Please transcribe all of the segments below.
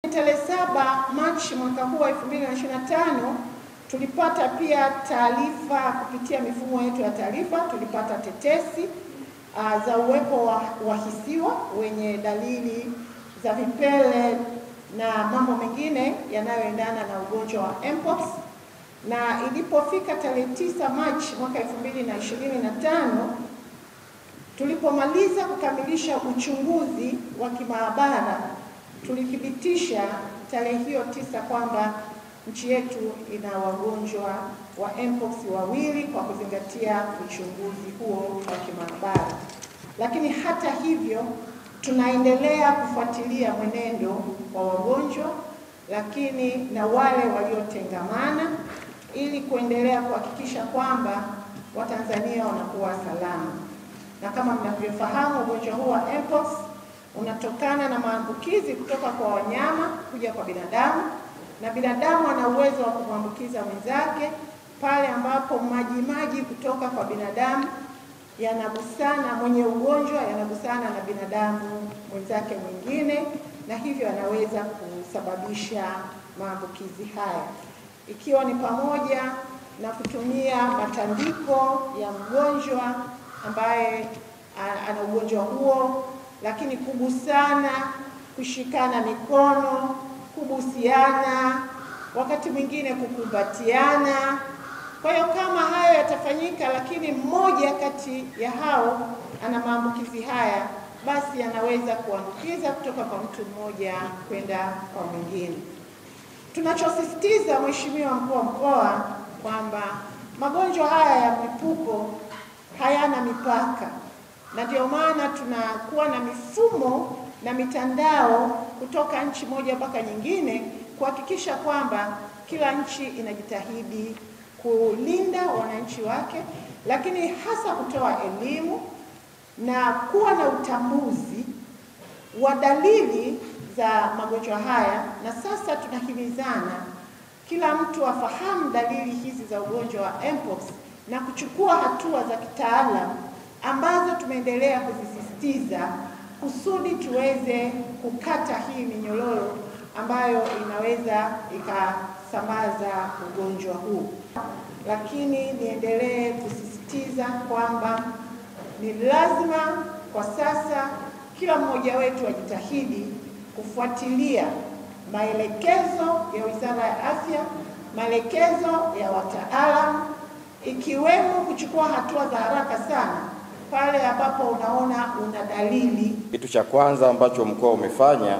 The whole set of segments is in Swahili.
Tarehe 7 Machi mwaka huu 2025 tulipata pia taarifa kupitia mifumo yetu ya taarifa, tulipata tetesi za uwepo wa wahisiwa wenye dalili za vipele na mambo mengine yanayoendana na ugonjwa wa mpox, na ilipofika tarehe 9 Machi mwaka 2025 tulipomaliza kukamilisha uchunguzi wa kimaabara, tulithibitisha tarehe hiyo 9 kwamba nchi yetu ina wagonjwa wa mpox wawili kwa kuzingatia uchunguzi huo wa kimaabara. Lakini hata hivyo tunaendelea kufuatilia mwenendo wa wagonjwa lakini na wale waliotengamana ili kuendelea kuhakikisha kwamba Watanzania wanakuwa salama. Na kama mnavyofahamu, ugonjwa huu wa mpox unatokana na maambukizi kutoka kwa wanyama kuja kwa binadamu, na binadamu ana uwezo wa kumwambukiza mwenzake pale ambapo maji kutoka kwa binadamu yanagusana, mwenye ugonjwa yanagusana na binadamu mwenzake mwingine, na hivyo anaweza kusababisha maambukizi haya, ikiwa ni pamoja na kutumia matandiko ya mgonjwa ambaye ana ugonjwa huo, lakini kugusana, kushikana mikono, kubusiana, wakati mwingine kukumbatiana. Kwa hiyo kama hayo yatafanyika lakini mmoja kati ya hao ana maambukizi haya, basi anaweza kuambukiza kutoka kwa mtu mmoja kwenda kwa mwingine. Tunachosisitiza, Mheshimiwa Mkuu wa Mkoa, kwamba magonjwa haya ya mlipuko hayana mipaka, na ndio maana tunakuwa na mifumo na mitandao kutoka nchi moja mpaka nyingine kuhakikisha kwamba kila nchi inajitahidi kulinda wananchi wake, lakini hasa kutoa elimu na kuwa na utambuzi wa dalili za magonjwa haya. Na sasa tunahimizana kila mtu afahamu dalili hizi za ugonjwa wa mpox na kuchukua hatua za kitaalamu ambazo tumeendelea kuzisisitiza kusudi tuweze kukata hii minyororo ambayo inaweza ikasambaza ugonjwa huu. Lakini niendelee kusisitiza kwamba ni lazima kwa sasa kila mmoja wetu ajitahidi kufuatilia maelekezo ya Wizara ya Afya, maelekezo ya wataalamu, ikiwemo kuchukua hatua za haraka sana pale ambapo unaona una dalili. Kitu cha kwanza ambacho mkoa umefanya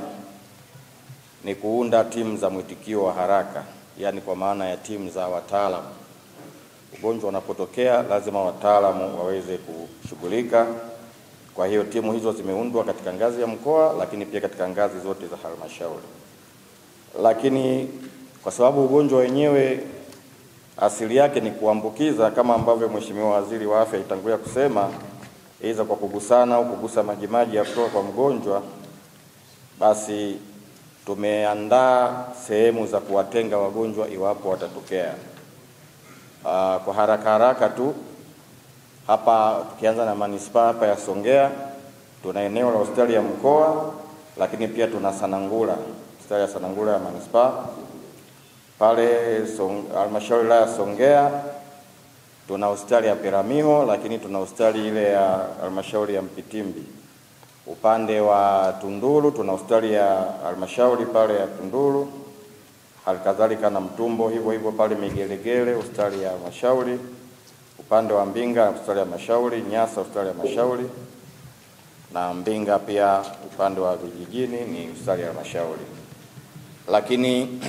ni kuunda timu za mwitikio wa haraka, yani kwa maana ya timu za wataalamu. Ugonjwa unapotokea lazima wataalamu waweze kushughulika. Kwa hiyo timu hizo zimeundwa katika ngazi ya mkoa, lakini pia katika ngazi zote za halmashauri. Lakini kwa sababu ugonjwa wenyewe asili yake ni kuambukiza, kama ambavyo Mheshimiwa Waziri wa Afya itangulia kusema, aidha kwa kugusana au kugusa majimaji ya kutoka kwa mgonjwa, basi tumeandaa sehemu za kuwatenga wagonjwa iwapo watatokea. Kwa haraka tu hapa, tukianza na manispaa hapa ya Songea, tuna eneo la hospitali ya mkoa, lakini pia tuna Sanangula, hospitali ya Sanangula ya manispaa. Pale halmashauri ya Songea tuna hospitali ya Peramiho, lakini tuna hospitali ile ya halmashauri ya Mpitimbi. Upande wa Tunduru tuna hospitali ya halmashauri pale ya Tunduru, halikadhalika na Mtumbo hivyo pale Migelegele hospitali ya halmashauri. Upande wa Mbinga hospitali ya halmashauri, Nyasa hospitali ya halmashauri, na Mbinga pia upande wa vijijini ni hospitali ya halmashauri. Lakini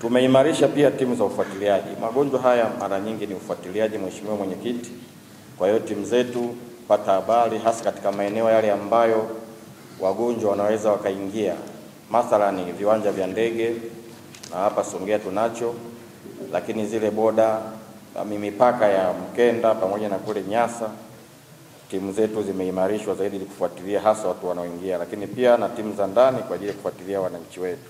tumeimarisha pia timu za ufuatiliaji. Magonjwa haya mara nyingi ni ufuatiliaji, Mheshimiwa Mwenyekiti. Kwa hiyo timu zetu pata habari hasa katika maeneo yale ambayo wagonjwa wanaweza wakaingia. Mathalan ni viwanja vya ndege, na hapa Songea tunacho, lakini zile boda, mipaka ya Mkenda pamoja na kule Nyasa, timu zetu zimeimarishwa zaidi kufuatilia hasa watu wanaoingia, lakini pia na timu za ndani kwa ajili ya kufuatilia wananchi wetu.